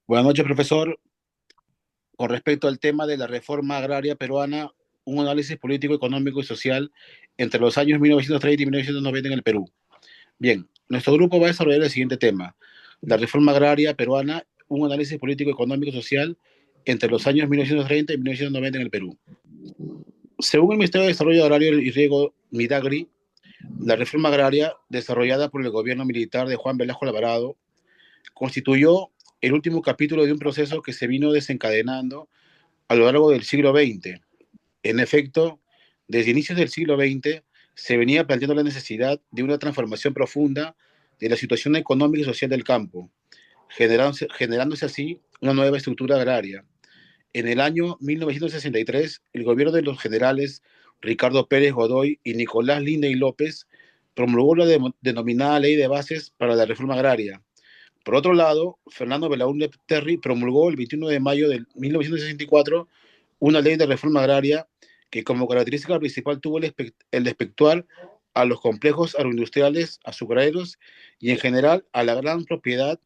Buenas noches, profesor. Con respecto al tema de la reforma agraria peruana, un análisis político, económico y social entre los años 1930 y 1990 en el Perú. Bien, nuestro grupo va a desarrollar el siguiente tema: la reforma agraria peruana, un análisis político, económico y social entre los años 1930 y 1990 en el Perú. Según el Ministerio de Desarrollo Agrario y Riego, Midagri, la reforma agraria desarrollada por el gobierno militar de Juan Velasco Alvarado constituyó el último capítulo de un proceso que se vino desencadenando a lo largo del siglo XX. En efecto, desde inicios del siglo XX se venía planteando la necesidad de una transformación profunda de la situación económica y social del campo, generándose así una nueva estructura agraria. En el año 1963, el gobierno de los generales Ricardo Pérez Godoy y Nicolás Linde y López promulgó la denominada Ley de Bases para la Reforma Agraria. Por otro lado, Fernando Belaúnde Terry promulgó el 21 de mayo de 1964 una ley de reforma agraria que como característica principal tuvo el de efectuar a los complejos agroindustriales azucareros y en general a la gran propiedad.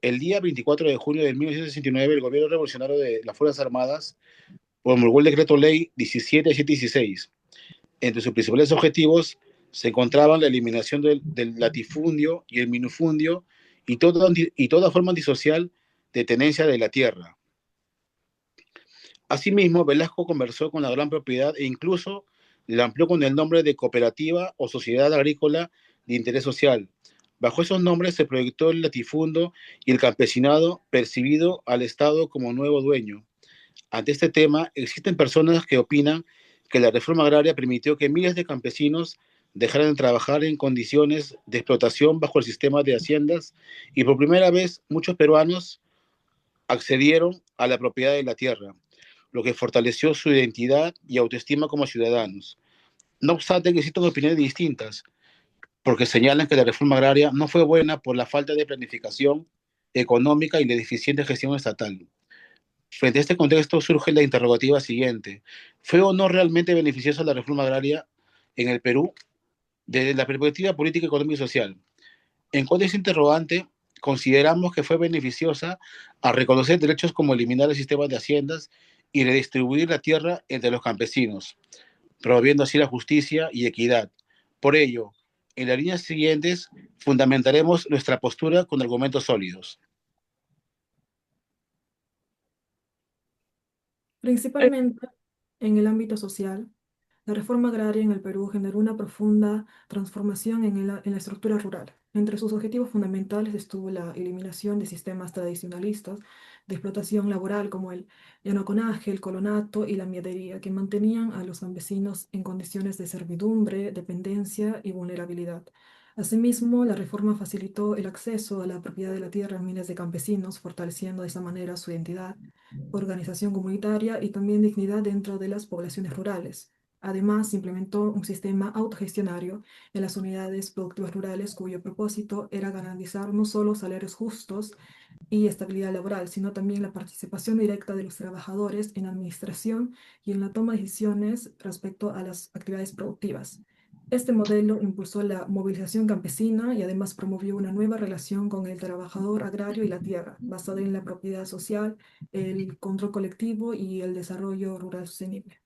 El día 24 de junio de 1969, el gobierno revolucionario de las Fuerzas Armadas promulgó el decreto ley 17716. Entre sus principales objetivos se encontraban la eliminación del latifundio y el minifundio y toda forma antisocial de tenencia de la tierra. Asimismo, Velasco conversó con la gran propiedad e incluso la amplió con el nombre de cooperativa o sociedad agrícola de interés social. Bajo esos nombres se proyectó el latifundio y el campesinado percibido al Estado como nuevo dueño. Ante este tema, existen personas que opinan que la reforma agraria permitió que miles de campesinos dejaran de trabajar en condiciones de explotación bajo el sistema de haciendas y por primera vez muchos peruanos accedieron a la propiedad de la tierra, lo que fortaleció su identidad y autoestima como ciudadanos. No obstante, existen opiniones distintas, porque señalan que la reforma agraria no fue buena por la falta de planificación económica y la deficiente gestión estatal. Frente a este contexto surge la interrogativa siguiente: ¿fue o no realmente beneficiosa la reforma agraria en el Perú desde la perspectiva política, económica y social? En cuanto a ese interrogante, consideramos que fue beneficiosa a reconocer derechos como eliminar el sistema de haciendas y redistribuir la tierra entre los campesinos, promoviendo así la justicia y equidad. Por ello, en las líneas siguientes fundamentaremos nuestra postura con argumentos sólidos. Principalmente en el ámbito social, la reforma agraria en el Perú generó una profunda transformación en la estructura rural. Entre sus objetivos fundamentales estuvo la eliminación de sistemas tradicionalistas de explotación laboral como el llanoconaje, el colonato y la miadería, que mantenían a los campesinos en condiciones de servidumbre, dependencia y vulnerabilidad. Asimismo, la reforma facilitó el acceso a la propiedad de la tierra a miles de campesinos, fortaleciendo de esa manera su identidad, organización comunitaria y también dignidad dentro de las poblaciones rurales. Además, implementó un sistema autogestionario en las unidades productivas rurales cuyo propósito era garantizar no solo salarios justos y estabilidad laboral, sino también la participación directa de los trabajadores en la administración y en la toma de decisiones respecto a las actividades productivas. Este modelo impulsó la movilización campesina y además promovió una nueva relación con el trabajador agrario y la tierra, basada en la propiedad social, el control colectivo y el desarrollo rural sostenible.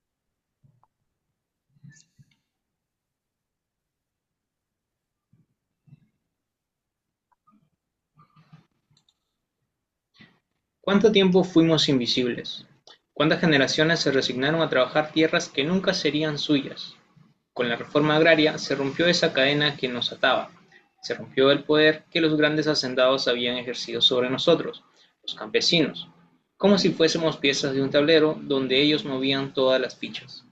¿Cuánto tiempo fuimos invisibles? ¿Cuántas generaciones se resignaron a trabajar tierras que nunca serían suyas? Con la reforma agraria se rompió esa cadena que nos ataba. Se rompió el poder que los grandes hacendados habían ejercido sobre nosotros, los campesinos, como si fuésemos piezas de un tablero donde ellos movían todas las fichas.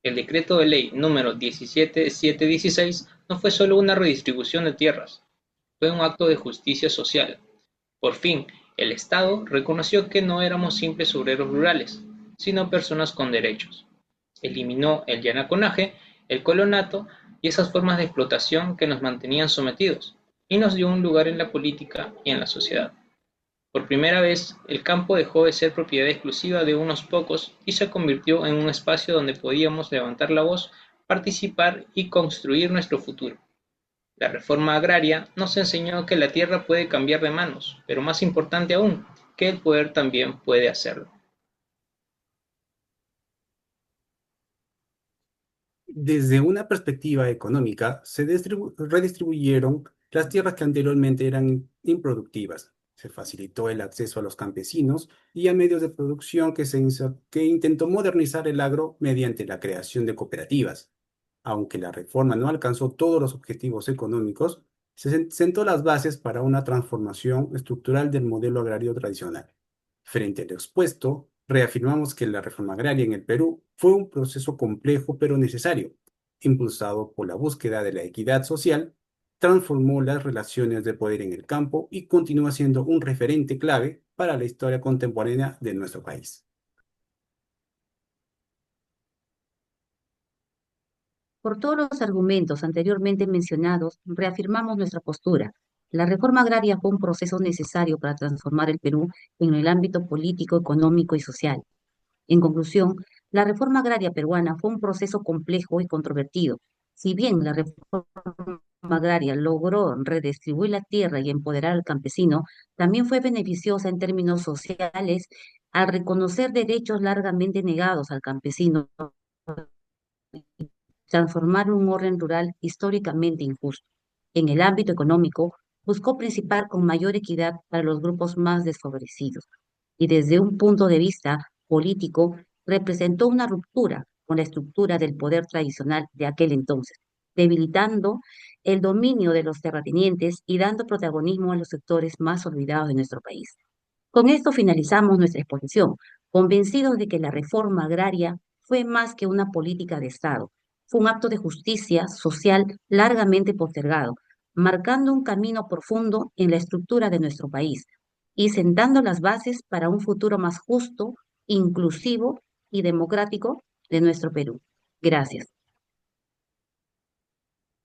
El decreto de ley número 17716 no fue solo una redistribución de tierras, fue un acto de justicia social. Por fin, el Estado reconoció que no éramos simples obreros rurales, sino personas con derechos. Eliminó el llanaconaje, el colonato y esas formas de explotación que nos mantenían sometidos, y nos dio un lugar en la política y en la sociedad. Por primera vez, el campo dejó de ser propiedad exclusiva de unos pocos y se convirtió en un espacio donde podíamos levantar la voz, participar y construir nuestro futuro. La reforma agraria nos enseñó que la tierra puede cambiar de manos, pero más importante aún, que el poder también puede hacerlo. Desde una perspectiva económica, se redistribuyeron las tierras que anteriormente eran improductivas. Se facilitó el acceso a los campesinos y a medios de producción que intentó modernizar el agro mediante la creación de cooperativas. Aunque la reforma no alcanzó todos los objetivos económicos, sentó las bases para una transformación estructural del modelo agrario tradicional. Frente a lo expuesto, reafirmamos que la reforma agraria en el Perú fue un proceso complejo pero necesario, impulsado por la búsqueda de la equidad social, transformó las relaciones de poder en el campo y continúa siendo un referente clave para la historia contemporánea de nuestro país. Por todos los argumentos anteriormente mencionados, reafirmamos nuestra postura. La reforma agraria fue un proceso necesario para transformar el Perú en el ámbito político, económico y social. En conclusión, la reforma agraria peruana fue un proceso complejo y controvertido. Si bien la reforma agraria logró redistribuir la tierra y empoderar al campesino, también fue beneficiosa en términos sociales al reconocer derechos largamente negados al campesino, transformar un orden rural históricamente injusto. En el ámbito económico, buscó principar con mayor equidad para los grupos más desfavorecidos y desde un punto de vista político representó una ruptura con la estructura del poder tradicional de aquel entonces, debilitando el dominio de los terratenientes y dando protagonismo a los sectores más olvidados de nuestro país. Con esto finalizamos nuestra exposición, convencidos de que la reforma agraria fue más que una política de Estado, fue un acto de justicia social largamente postergado, marcando un camino profundo en la estructura de nuestro país y sentando las bases para un futuro más justo, inclusivo y democrático de nuestro Perú. Gracias.